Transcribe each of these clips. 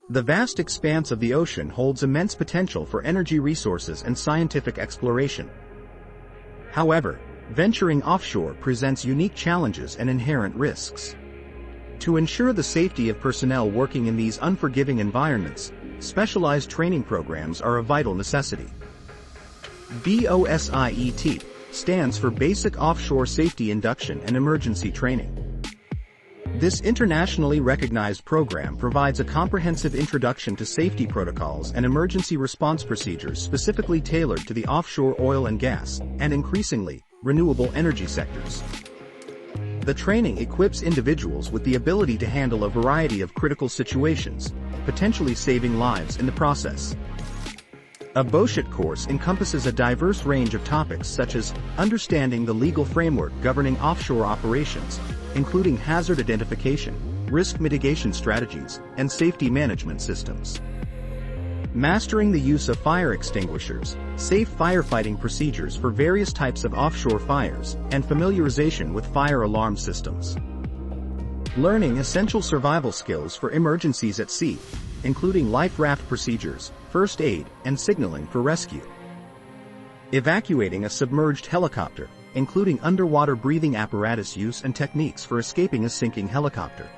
The vast expanse of the ocean holds immense potential for energy resources and scientific exploration. However, venturing offshore presents unique challenges and inherent risks. To ensure the safety of personnel working in these unforgiving environments, specialized training programs are a vital necessity. BOSIET stands for Basic Offshore Safety Induction and Emergency Training. This internationally recognized program provides a comprehensive introduction to safety protocols and emergency response procedures specifically tailored to the offshore oil and gas, and increasingly, renewable energy sectors. The training equips individuals with the ability to handle a variety of critical situations, potentially saving lives in the process. A BOSIET course encompasses a diverse range of topics such as understanding the legal framework governing offshore operations, including hazard identification, risk mitigation strategies, and safety management systems. Mastering the use of fire extinguishers, safe firefighting procedures for various types of offshore fires, and familiarization with fire alarm systems. Learning essential survival skills for emergencies at sea, including life raft procedures, first aid, and signaling for rescue. Evacuating a submerged helicopter, including underwater breathing apparatus use and techniques for escaping a sinking helicopter.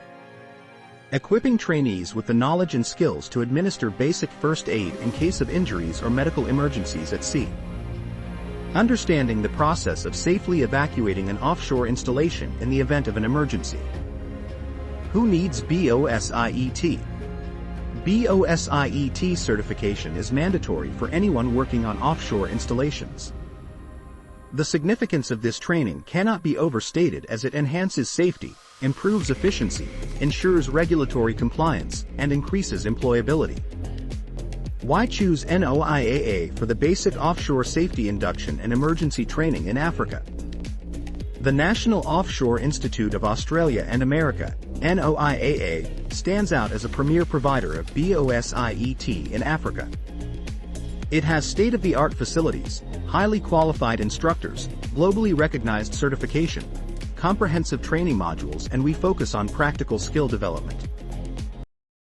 Equipping trainees with the knowledge and skills to administer basic first aid in case of injuries or medical emergencies at sea. Understanding the process of safely evacuating an offshore installation in the event of an emergency. Who needs BOSIET? BOSIET certification is mandatory for anyone working on offshore installations. The significance of this training cannot be overstated as it enhances safety, improves efficiency, ensures regulatory compliance, and increases employability. Why choose NOIAA for the basic offshore safety induction and emergency training in Africa? The National Offshore Institute of Australia and America, NOIAA, stands out as a premier provider of BOSIET in Africa. It has state-of-the-art facilities, highly qualified instructors, globally recognized certification, comprehensive training modules, and we focus on practical skill development.